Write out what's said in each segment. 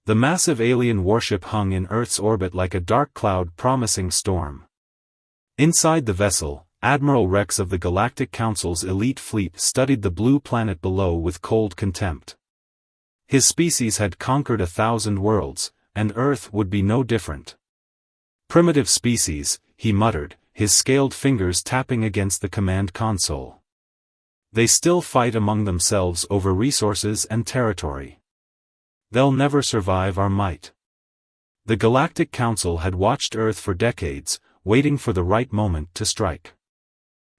The massive alien warship hung in Earth's orbit like a dark cloud promising storm. Inside the vessel, Admiral Rex of the Galactic Council's elite fleet studied the blue planet below with cold contempt. His species had conquered 1,000 worlds, and Earth would be no different. Primitive species, he muttered, his scaled fingers tapping against the command console. They still fight among themselves over resources and territory. They'll never survive our might. The Galactic Council had watched Earth for decades, waiting for the right moment to strike.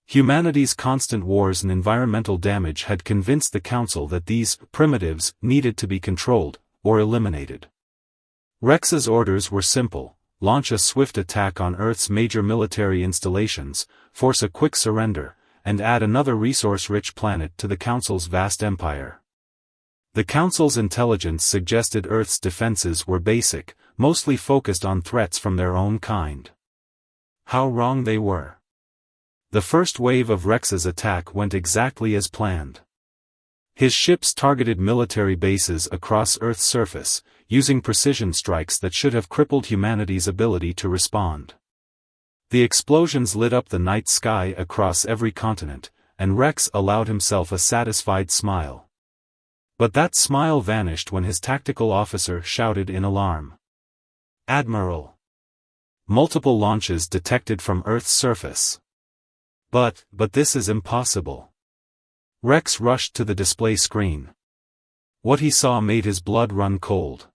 Humanity's constant wars and environmental damage had convinced the Council that these primitives needed to be controlled, or eliminated. Rex's orders were simple: launch a swift attack on Earth's major military installations, force a quick surrender, and add another resource-rich planet to the Council's vast empire. The Council's intelligence suggested Earth's defenses were basic, mostly focused on threats from their own kind. How wrong they were. The first wave of Rex's attack went exactly as planned. His ships targeted military bases across Earth's surface, using precision strikes that should have crippled humanity's ability to respond. The explosions lit up the night sky across every continent, and Rex allowed himself a satisfied smile. But that smile vanished when his tactical officer shouted in alarm. "Admiral! Multiple launches detected from Earth's surface. But this is impossible." Rex rushed to the display screen. What he saw made his blood run cold.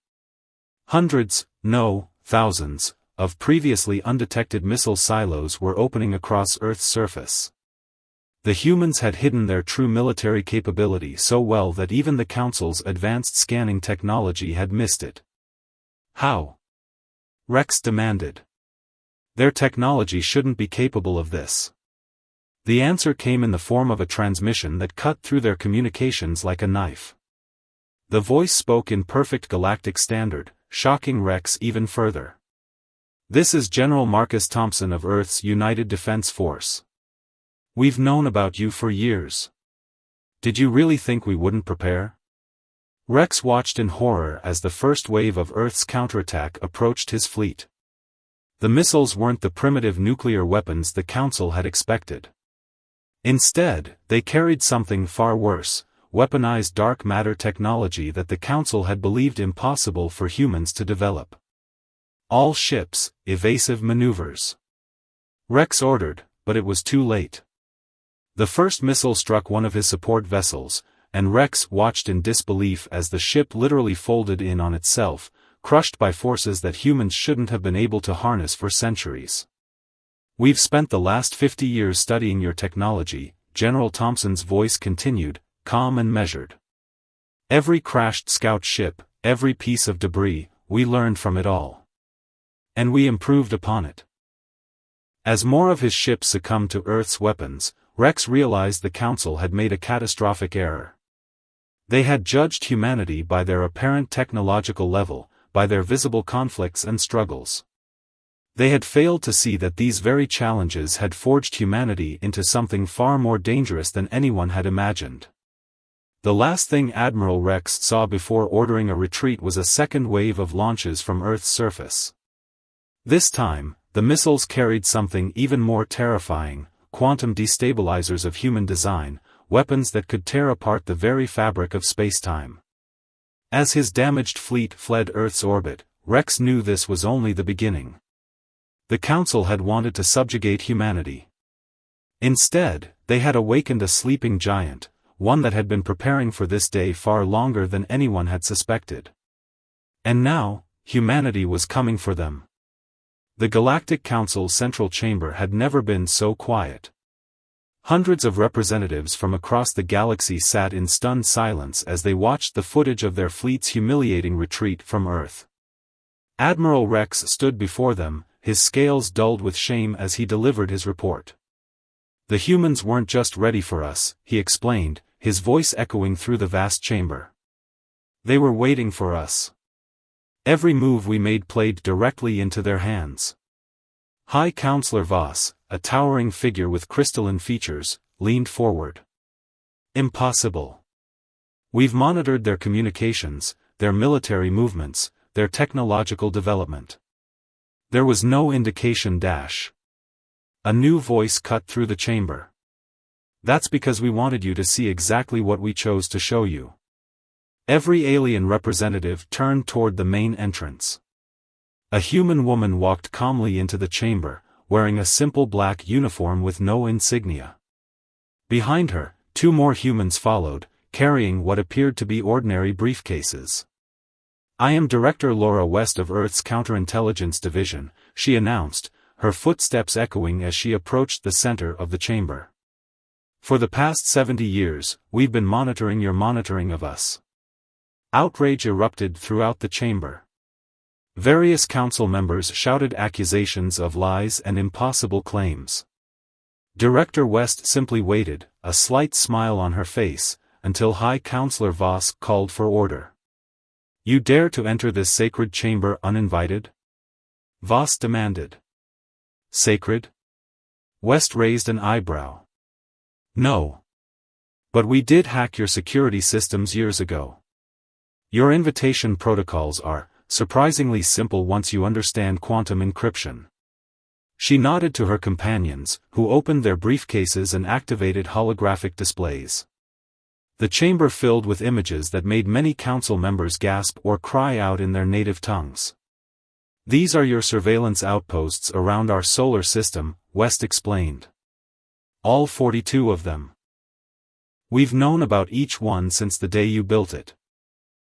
Hundreds, no, thousands, of previously undetected missile silos were opening across Earth's surface. The humans had hidden their true military capability so well that even the Council's advanced scanning technology had missed it. How? Rex demanded. Their technology shouldn't be capable of this. The answer came in the form of a transmission that cut through their communications like a knife. The voice spoke in perfect galactic standard, shocking Rex even further. "This is General Marcus Thompson of Earth's United Defense Force. We've known about you for years. Did you really think we wouldn't prepare?" Rex watched in horror as the first wave of Earth's counterattack approached his fleet. The missiles weren't the primitive nuclear weapons the Council had expected. Instead, they carried something far worse: weaponized dark matter technology that the Council had believed impossible for humans to develop. "All ships, evasive maneuvers," Rex ordered, but it was too late. The first missile struck one of his support vessels, and Rex watched in disbelief as the ship literally folded in on itself, crushed by forces that humans shouldn't have been able to harness for centuries. "We've spent the last 50 years studying your technology," General Thompson's voice continued, calm and measured. "Every crashed scout ship, every piece of debris, we learned from it all. And we improved upon it." As more of his ships succumbed to Earth's weapons, Rex realized the Council had made a catastrophic error. They had judged humanity by their apparent technological level, by their visible conflicts and struggles. They had failed to see that these very challenges had forged humanity into something far more dangerous than anyone had imagined. The last thing Admiral Rex saw before ordering a retreat was a second wave of launches from Earth's surface. This time, the missiles carried something even more terrifying: quantum destabilizers of human design, weapons that could tear apart the very fabric of spacetime. As his damaged fleet fled Earth's orbit, Rex knew this was only the beginning. The Council had wanted to subjugate humanity. Instead, they had awakened a sleeping giant, one that had been preparing for this day far longer than anyone had suspected. And now, humanity was coming for them. The Galactic Council's central chamber had never been so quiet. Hundreds of representatives from across the galaxy sat in stunned silence as they watched the footage of their fleet's humiliating retreat from Earth. Admiral Rex stood before them, his scales dulled with shame as he delivered his report. "The humans weren't just ready for us," he explained, his voice echoing through the vast chamber. "They were waiting for us. Every move we made played directly into their hands." High Counselor Voss, a towering figure with crystalline features, leaned forward. "Impossible. We've monitored their communications, their military movements, their technological development. There was no indication dash. A new voice cut through the chamber. That's because we wanted you to see exactly what we chose to show you. Every alien representative turned toward the main entrance. A human woman walked calmly into the chamber, wearing a simple black uniform with no insignia. Behind her, 2 more humans followed, carrying what appeared to be ordinary briefcases. "I am Director Laura West of Earth's Counterintelligence Division," she announced, her footsteps echoing as she approached the center of the chamber. "For the past 70 years, we've been monitoring your monitoring of us." Outrage erupted throughout the chamber. Various council members shouted accusations of lies and impossible claims. Director West simply waited, a slight smile on her face, until High Counselor Voss called for order. "You dare to enter this sacred chamber uninvited?" Voss demanded. "Sacred?" West raised an eyebrow. "No. But we did hack your security systems years ago. Your invitation protocols are surprisingly simple once you understand quantum encryption." She nodded to her companions, who opened their briefcases and activated holographic displays. The chamber filled with images that made many council members gasp or cry out in their native tongues. "These are your surveillance outposts around our solar system," West explained. "All 42 of them. We've known about each one since the day you built it.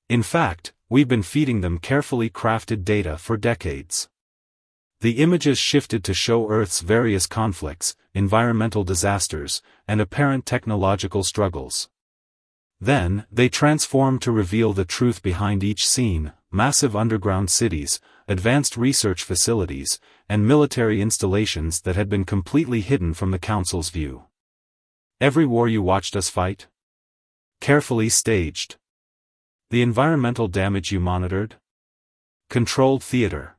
In fact, we've been feeding them carefully crafted data for decades." The images shifted to show Earth's various conflicts, environmental disasters, and apparent technological struggles. Then, they transformed to reveal the truth behind each scene: massive underground cities, advanced research facilities, and military installations that had been completely hidden from the Council's view. "Every war you watched us fight? Carefully staged. The environmental damage you monitored? Controlled theater.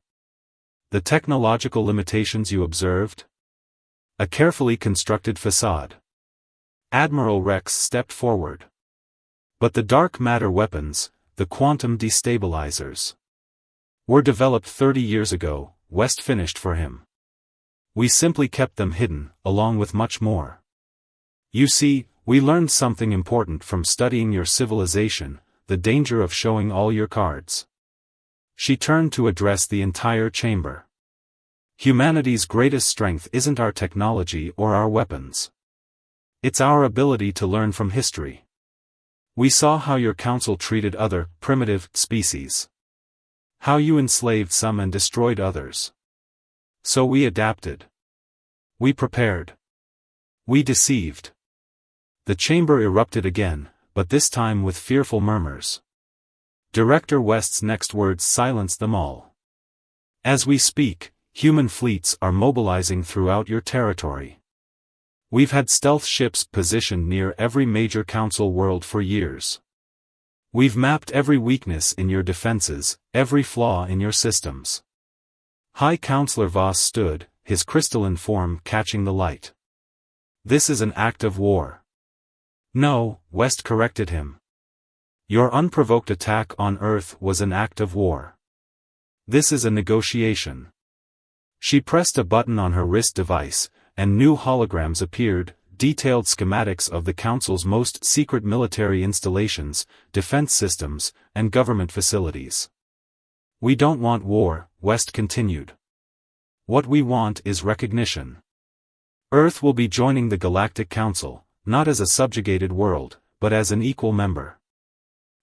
The technological limitations you observed? A carefully constructed facade." Admiral Rex stepped forward. "But the dark matter weapons, the quantum destabilizers, were developed 30 years ago," West finished for him. "We simply kept them hidden, along with much more. You see, we learned something important from studying your civilization: the danger of showing all your cards." She turned to address the entire chamber. "Humanity's greatest strength isn't our technology or our weapons. It's our ability to learn from history. We saw how your council treated other, primitive, species. How you enslaved some and destroyed others. So we adapted. We prepared. We deceived." The chamber erupted again, but this time with fearful murmurs. Director West's next words silenced them all. "As we speak, human fleets are mobilizing throughout your territory. We've had stealth ships positioned near every major council world for years. We've mapped every weakness in your defenses, every flaw in your systems." High Counselor Voss stood, his crystalline form catching the light. "This is an act of war." "No," West corrected him. "Your unprovoked attack on Earth was an act of war. This is a negotiation." She pressed a button on her wrist device, and new holograms appeared, detailed schematics of the Council's most secret military installations, defense systems, and government facilities. "We don't want war," West continued. "What we want is recognition. Earth will be joining the Galactic Council, not as a subjugated world, but as an equal member.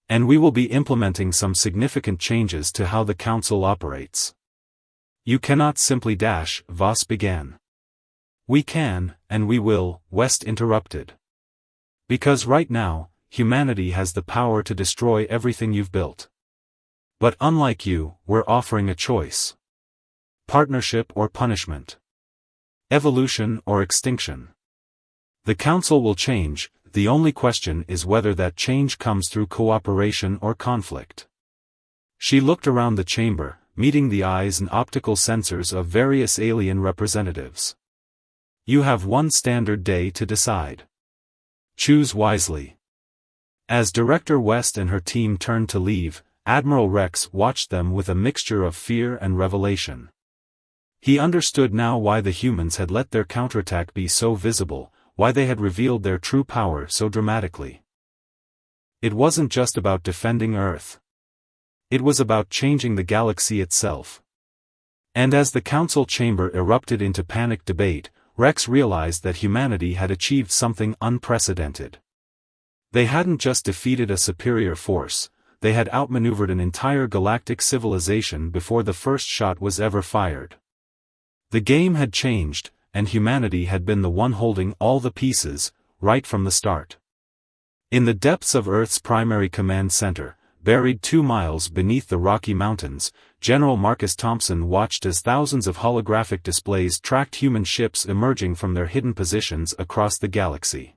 And we will be implementing some significant changes to how the Council operates." "You cannot simply dash," Voss began. "We can, and we will," West interrupted. "Because right now, humanity has the power to destroy everything you've built. But unlike you, we're offering a choice. Partnership or punishment. Evolution or extinction. The Council will change, the only question is whether that change comes through cooperation or conflict." She looked around the chamber, meeting the eyes and optical sensors of various alien representatives. "You have one standard day to decide. Choose wisely." As Director West and her team turned to leave, Admiral Rex watched them with a mixture of fear and revelation. He understood now why the humans had let their counterattack be so visible, why they had revealed their true power so dramatically. It wasn't just about defending Earth. It was about changing the galaxy itself. And as the council chamber erupted into panicked debate, Rex realized that humanity had achieved something unprecedented. They hadn't just defeated a superior force, they had outmaneuvered an entire galactic civilization before the first shot was ever fired. The game had changed, and humanity had been the one holding all the pieces, right from the start. In the depths of Earth's primary command center, buried 2 miles beneath the Rocky Mountains, General Marcus Thompson watched as thousands of holographic displays tracked human ships emerging from their hidden positions across the galaxy.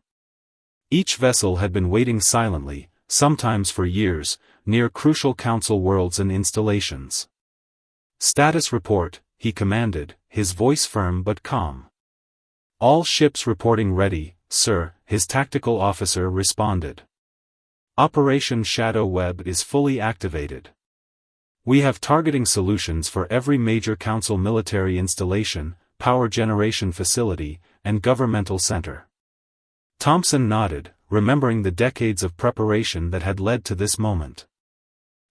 Each vessel had been waiting silently, sometimes for years, near crucial council worlds and installations. "Status report," he commanded, his voice firm but calm. "All ships reporting ready, sir," his tactical officer responded. "Operation Shadow Web is fully activated. We have targeting solutions for every major council military installation, power generation facility, and governmental center." Thompson nodded, remembering the decades of preparation that had led to this moment.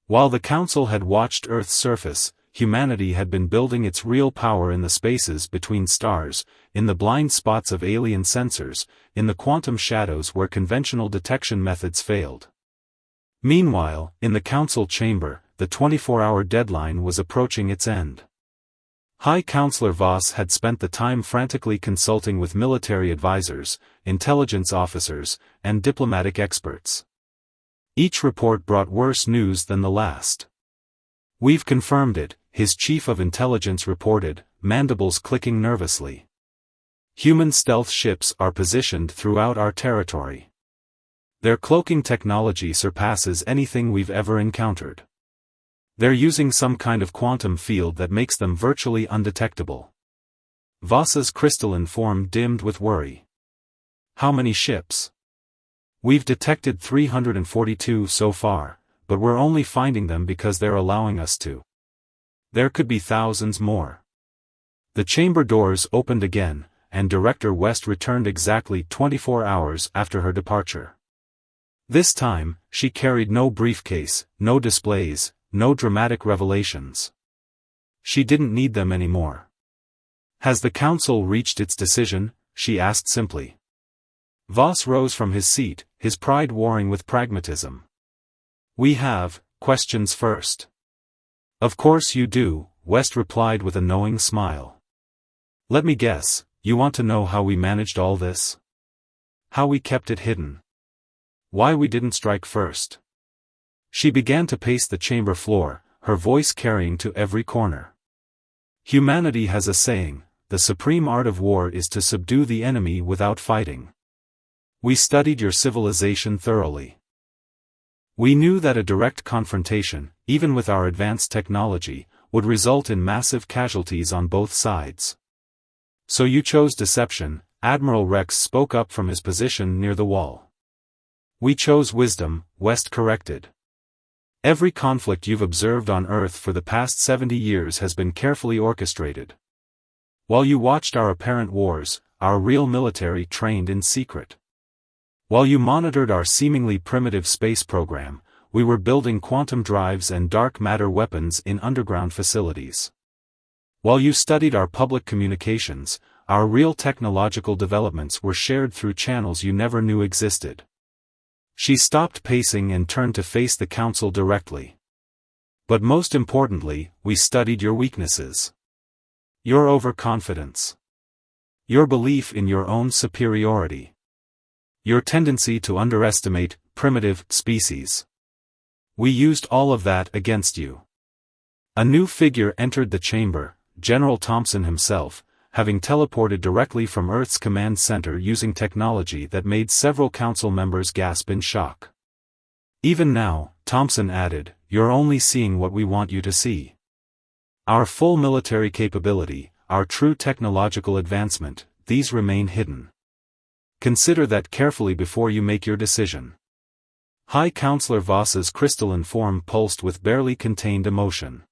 While the council had watched Earth's surface, humanity had been building its real power in the spaces between stars, in the blind spots of alien sensors, in the quantum shadows where conventional detection methods failed. Meanwhile, in the council chamber, the 24-hour deadline was approaching its end. High Counselor Voss had spent the time frantically consulting with military advisors, intelligence officers, and diplomatic experts. Each report brought worse news than the last. "We've confirmed it," his chief of intelligence reported, mandibles clicking nervously. "Human stealth ships are positioned throughout our territory. Their cloaking technology surpasses anything we've ever encountered. They're using some kind of quantum field that makes them virtually undetectable." Voss's crystalline form dimmed with worry. "How many ships?" "We've detected 342 so far, but we're only finding them because they're allowing us to. There could be thousands more." The chamber doors opened again, and Director West returned exactly 24 hours after her departure. This time, she carried no briefcase, no displays, no dramatic revelations. She didn't need them anymore. "Has the council reached its decision?" she asked simply. Voss rose from his seat, his pride warring with pragmatism. "We have, questions first." "Of course you do," West replied with a knowing smile. "Let me guess, you want to know how we managed all this? How we kept it hidden? Why we didn't strike first?" She began to pace the chamber floor, her voice carrying to every corner. "Humanity has a saying, the supreme art of war is to subdue the enemy without fighting. We studied your civilization thoroughly. We knew that a direct confrontation, even with our advanced technology, would result in massive casualties on both sides. So you chose deception," Admiral Rex spoke up from his position near the wall. "We chose wisdom," West corrected. "Every conflict you've observed on Earth for the past 70 years has been carefully orchestrated. While you watched our apparent wars, our real military trained in secret. While you monitored our seemingly primitive space program, we were building quantum drives and dark matter weapons in underground facilities. While you studied our public communications, our real technological developments were shared through channels you never knew existed." She stopped pacing and turned to face the council directly. "But most importantly, we studied your weaknesses. Your overconfidence. Your belief in your own superiority. Your tendency to underestimate primitive species. We used all of that against you." A new figure entered the chamber, General Thompson himself, having teleported directly from Earth's command center using technology that made several council members gasp in shock. "Even now," Thompson added, "you're only seeing what we want you to see. Our full military capability, our true technological advancement, these remain hidden. Consider that carefully before you make your decision." High Counselor Voss's crystalline form pulsed with barely contained emotion.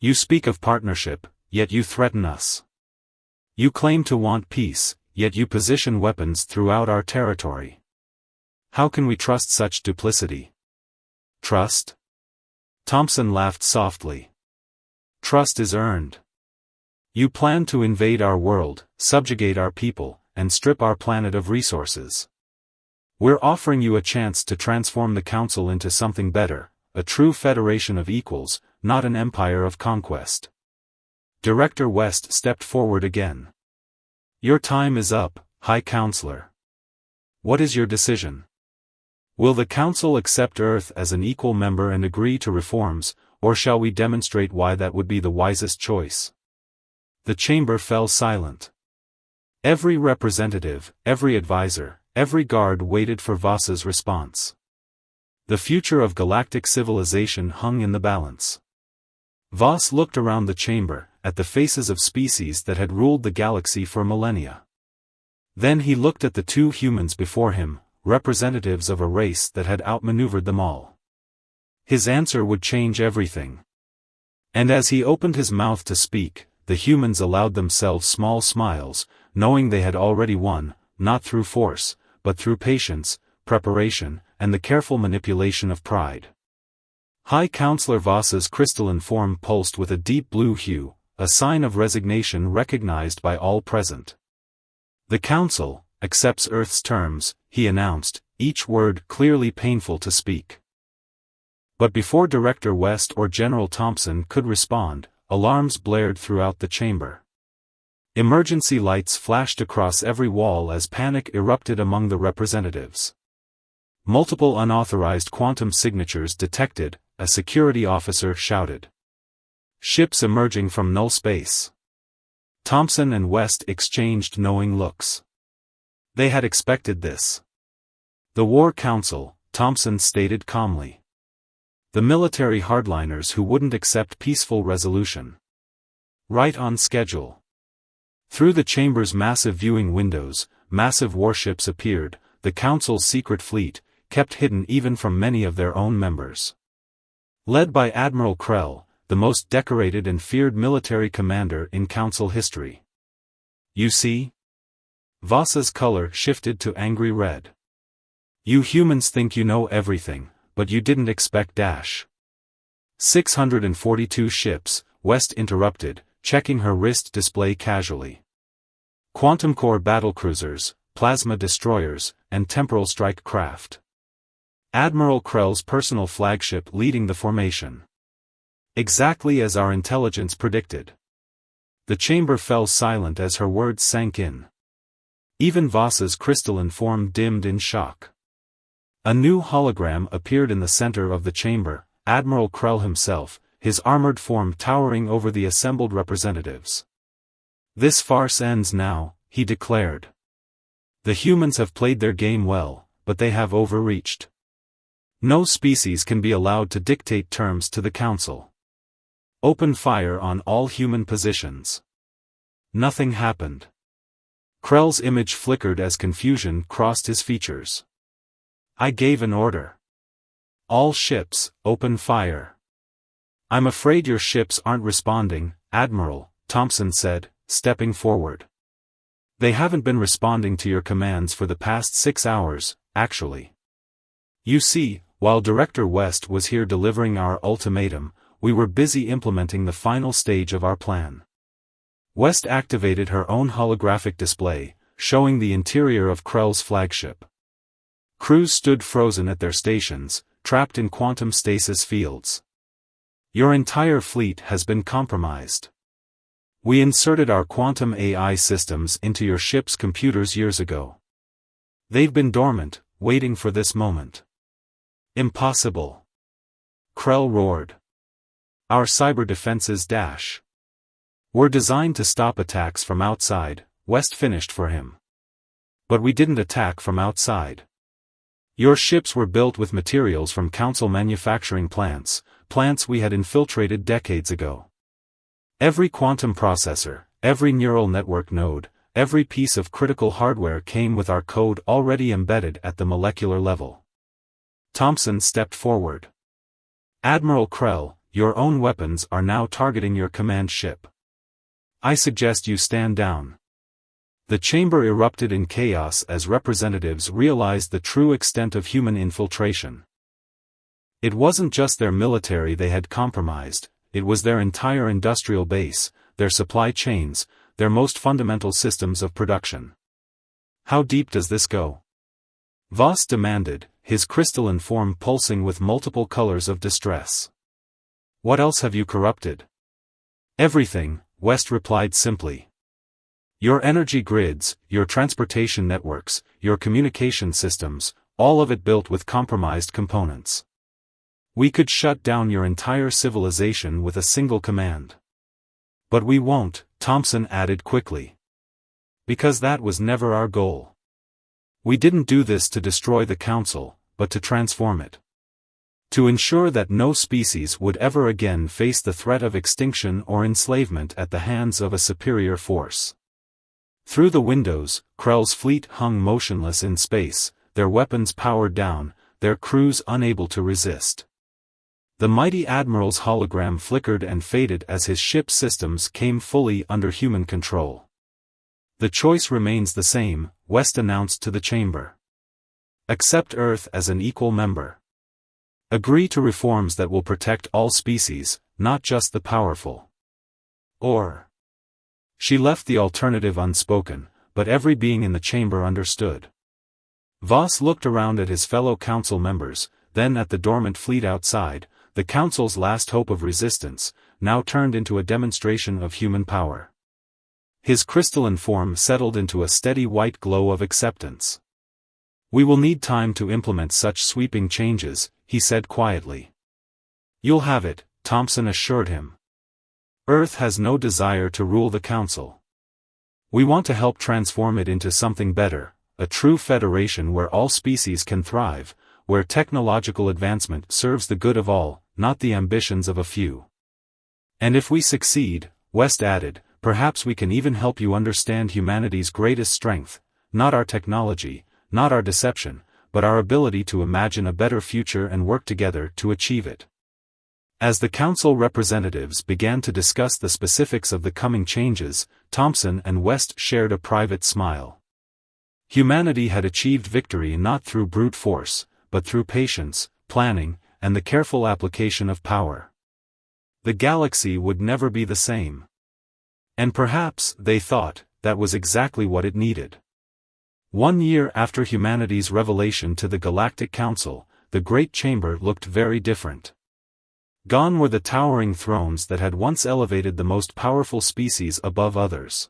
You speak of partnership, yet you threaten us. You claim to want peace, yet you position weapons throughout our territory. How can we trust such duplicity? Trust? Thompson laughed softly. Trust is earned. You plan to invade our world, subjugate our people, and strip our planet of resources. We're offering you a chance to transform the Council into something better, a true federation of equals, not an empire of conquest. Director West stepped forward again. Your time is up, High Counselor. What is your decision? Will the Council accept Earth as an equal member and agree to reforms, or shall we demonstrate why that would be the wisest choice? The chamber fell silent. Every representative, every advisor, every guard waited for Voss's response. The future of galactic civilization hung in the balance. Voss looked around the chamber, at the faces of species that had ruled the galaxy for millennia. Then he looked at the two humans before him, representatives of a race that had outmaneuvered them all. His answer would change everything. And as he opened his mouth to speak, the humans allowed themselves small smiles, knowing they had already won, not through force, but through patience, preparation, and the careful manipulation of pride. High Counselor Voss's crystalline form pulsed with a deep blue hue, a sign of resignation recognized by all present. The Council accepts Earth's terms, he announced, each word clearly painful to speak. But before Director West or General Thompson could respond, alarms blared throughout the chamber. Emergency lights flashed across every wall as panic erupted among the representatives. Multiple unauthorized quantum signatures detected, a security officer shouted. Ships emerging from null space. Thompson and West exchanged knowing looks. They had expected this. The War Council, Thompson stated calmly. The military hardliners who wouldn't accept peaceful resolution. Right on schedule. Through the chamber's massive viewing windows, massive warships appeared, the Council's secret fleet, kept hidden even from many of their own members. Led by Admiral Krell, the most decorated and feared military commander in Council history. You see? Voss's color shifted to angry red. You humans think you know everything, but you didn't expect dash. 642 ships, West interrupted, checking her wrist display casually. Quantum core battlecruisers, plasma destroyers, and temporal strike craft. Admiral Krell's personal flagship leading the formation. Exactly as our intelligence predicted. The chamber fell silent as her words sank in. Even Voss's crystalline form dimmed in shock. A new hologram appeared in the center of the chamber, Admiral Krell himself, his armored form towering over the assembled representatives. This farce ends now, he declared. The humans have played their game well, but they have overreached. No species can be allowed to dictate terms to the Council. Open fire on all human positions. Nothing happened. Krell's image flickered as confusion crossed his features. I gave an order. All ships, open fire. I'm afraid your ships aren't responding, Admiral, Thompson said, stepping forward. They haven't been responding to your commands for the past 6 hours, actually. You see, while Director West was here delivering our ultimatum, we were busy implementing the final stage of our plan. West activated her own holographic display, showing the interior of Krell's flagship. Crews stood frozen at their stations, trapped in quantum stasis fields. Your entire fleet has been compromised. We inserted our quantum AI systems into your ship's computers years ago. They've been dormant, waiting for this moment. Impossible. Krell roared. Our cyber defenses dash. Were designed to stop attacks from outside, West finished for him. But we didn't attack from outside. Your ships were built with materials from Council manufacturing plants we had infiltrated decades ago. Every quantum processor, every neural network node, every piece of critical hardware came with our code already embedded at the molecular level. Thompson stepped forward. Admiral Krell, your own weapons are now targeting your command ship. I suggest you stand down. The chamber erupted in chaos as representatives realized the true extent of human infiltration. It wasn't just their military they had compromised, it was their entire industrial base, their supply chains, their most fundamental systems of production. How deep does this go? Voss demanded, his crystalline form pulsing with multiple colors of distress. What else have you corrupted? Everything, West replied simply. Your energy grids, your transportation networks, your communication systems, all of it built with compromised components. We could shut down your entire civilization with a single command. But we won't, Thompson added quickly. Because that was never our goal. We didn't do this to destroy the Council, but to transform it. To ensure that no species would ever again face the threat of extinction or enslavement at the hands of a superior force. Through the windows, Krell's fleet hung motionless in space, their weapons powered down, their crews unable to resist. The mighty Admiral's hologram flickered and faded as his ship's systems came fully under human control. The choice remains the same, West announced to the chamber. Accept Earth as an equal member. Agree to reforms that will protect all species, not just the powerful. Or. She left the alternative unspoken, but every being in the chamber understood. Voss looked around at his fellow council members, then at the dormant fleet outside, the council's last hope of resistance, now turned into a demonstration of human power. His crystalline form settled into a steady white glow of acceptance. We will need time to implement such sweeping changes, he said quietly. You'll have it, Thompson assured him. Earth has no desire to rule the Council. We want to help transform it into something better, a true federation where all species can thrive, where technological advancement serves the good of all, not the ambitions of a few. And if we succeed, West added, perhaps we can even help you understand humanity's greatest strength, not our technology, not our deception, but our ability to imagine a better future and work together to achieve it. As the Council representatives began to discuss the specifics of the coming changes, Thompson and West shared a private smile. Humanity had achieved victory not through brute force, but through patience, planning, and the careful application of power. The galaxy would never be the same. And perhaps, they thought, that was exactly what it needed. 1 year after humanity's revelation to the Galactic Council, the Great Chamber looked very different. Gone were the towering thrones that had once elevated the most powerful species above others.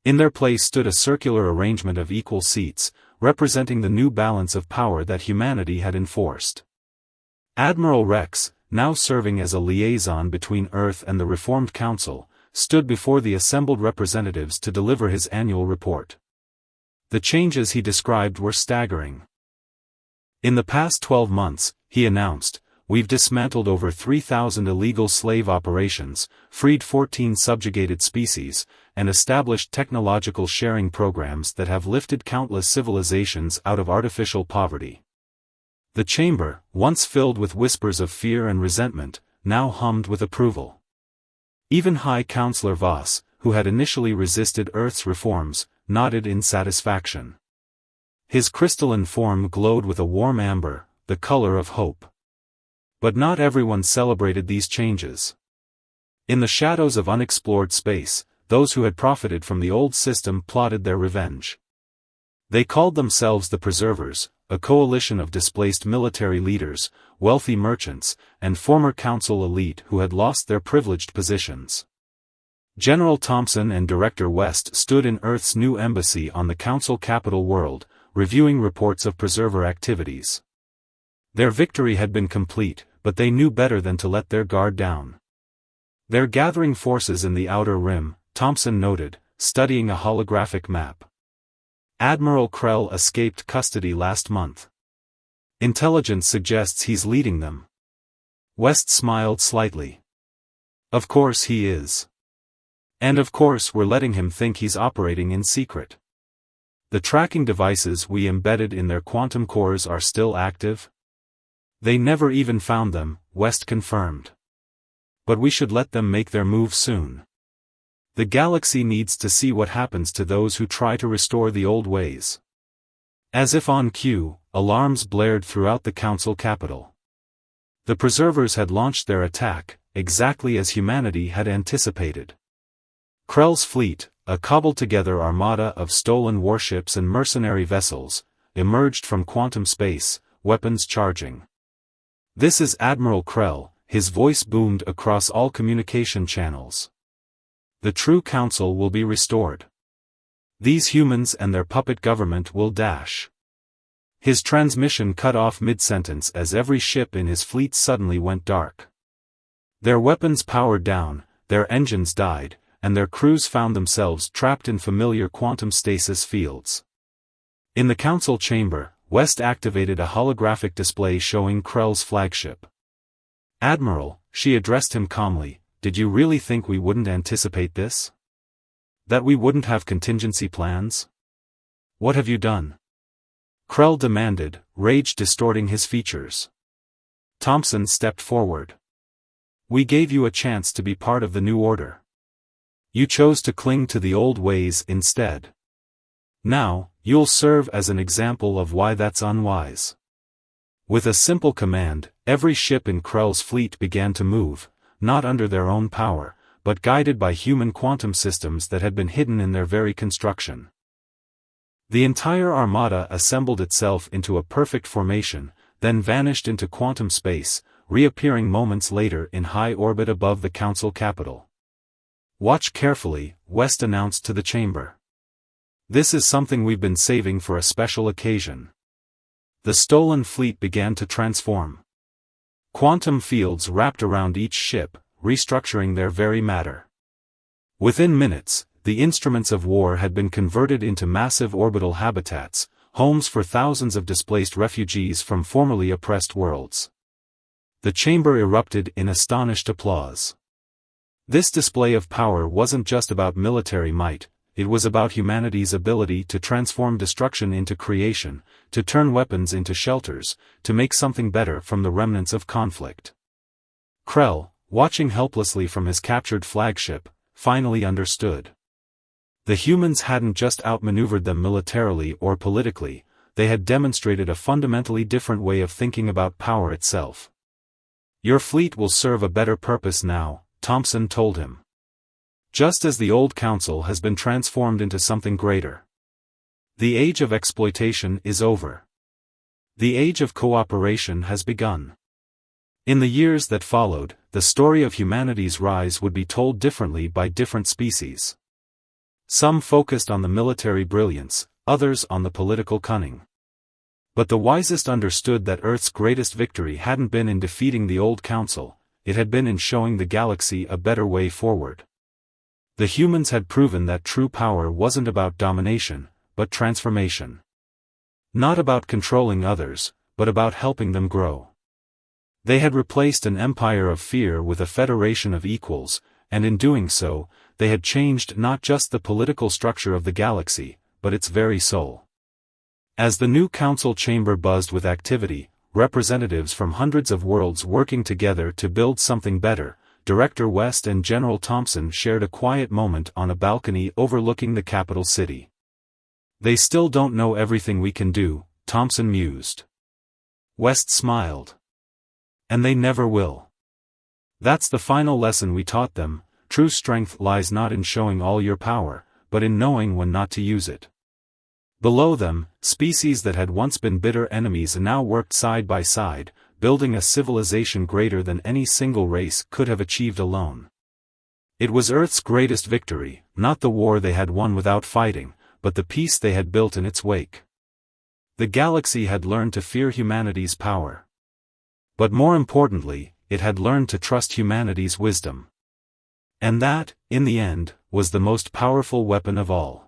In their place stood a circular arrangement of equal seats, representing the new balance of power that humanity had enforced. Admiral Rex, now serving as a liaison between Earth and the Reformed Council, stood before the assembled representatives to deliver his annual report. The changes he described were staggering. In the past 12 months, he announced, we've dismantled over 3,000 illegal slave operations, freed 14 subjugated species, and established technological sharing programs that have lifted countless civilizations out of artificial poverty. The chamber, once filled with whispers of fear and resentment, now hummed with approval. Even High Counselor Voss, who had initially resisted Earth's reforms, nodded in satisfaction. His crystalline form glowed with a warm amber, the color of hope. But not everyone celebrated these changes. In the shadows of unexplored space, those who had profited from the old system plotted their revenge. They called themselves the Preservers, a coalition of displaced military leaders, wealthy merchants, and former council elite who had lost their privileged positions. General Thompson and Director West stood in Earth's new embassy on the Council capital world, reviewing reports of Preserver activities. Their victory had been complete, but they knew better than to let their guard down. They're gathering forces in the Outer Rim, Thompson noted, studying a holographic map. Admiral Krell escaped custody last month. Intelligence suggests he's leading them. West smiled slightly. Of course he is. And of course we're letting him think he's operating in secret. The tracking devices we embedded in their quantum cores are still active? They never even found them, West confirmed. But we should let them make their move soon. The galaxy needs to see what happens to those who try to restore the old ways. As if on cue, alarms blared throughout the council capital. The preservers had launched their attack, exactly as humanity had anticipated. Krell's fleet, a cobbled-together armada of stolen warships and mercenary vessels, emerged from quantum space, weapons charging. "This is Admiral Krell," his voice boomed across all communication channels. "The true council will be restored. These humans and their puppet government will dash." His transmission cut off mid-sentence as every ship in his fleet suddenly went dark. Their weapons powered down, their engines died, and their crews found themselves trapped in familiar quantum stasis fields. In the council chamber, West activated a holographic display showing Krell's flagship. "Admiral," she addressed him calmly, "did you really think we wouldn't anticipate this? That we wouldn't have contingency plans? What have you done?" Krell demanded, rage distorting his features. Thompson stepped forward. "We gave you a chance to be part of the new order. You chose to cling to the old ways instead. Now, you'll serve as an example of why that's unwise." With a simple command, every ship in Krell's fleet began to move, not under their own power, but guided by human quantum systems that had been hidden in their very construction. The entire armada assembled itself into a perfect formation, then vanished into quantum space, reappearing moments later in high orbit above the council capital. "Watch carefully," West announced to the chamber. "This is something we've been saving for a special occasion." The stolen fleet began to transform. Quantum fields wrapped around each ship, restructuring their very matter. Within minutes, the instruments of war had been converted into massive orbital habitats, homes for thousands of displaced refugees from formerly oppressed worlds. The chamber erupted in astonished applause. This display of power wasn't just about military might, it was about humanity's ability to transform destruction into creation, to turn weapons into shelters, to make something better from the remnants of conflict. Krell, watching helplessly from his captured flagship, finally understood. The humans hadn't just outmaneuvered them militarily or politically, they had demonstrated a fundamentally different way of thinking about power itself. "Your fleet will serve a better purpose now," Thompson told him. "Just as the old council has been transformed into something greater. The age of exploitation is over. The age of cooperation has begun." In the years that followed, the story of humanity's rise would be told differently by different species. Some focused on the military brilliance, others on the political cunning. But the wisest understood that Earth's greatest victory hadn't been in defeating the old council, it had been in showing the galaxy a better way forward. The humans had proven that true power wasn't about domination, but transformation. Not about controlling others, but about helping them grow. They had replaced an empire of fear with a federation of equals, and in doing so, they had changed not just the political structure of the galaxy, but its very soul. As the new council chamber buzzed with activity, representatives from hundreds of worlds working together to build something better, Director West and General Thompson shared a quiet moment on a balcony overlooking the capital city. "They still don't know everything we can do," Thompson mused. West smiled. "And they never will. That's the final lesson we taught them. True strength lies not in showing all your power, but in knowing when not to use it." Below them, species that had once been bitter enemies now worked side by side, building a civilization greater than any single race could have achieved alone. It was Earth's greatest victory, not the war they had won without fighting, but the peace they had built in its wake. The galaxy had learned to fear humanity's power. But more importantly, it had learned to trust humanity's wisdom. And that, in the end, was the most powerful weapon of all.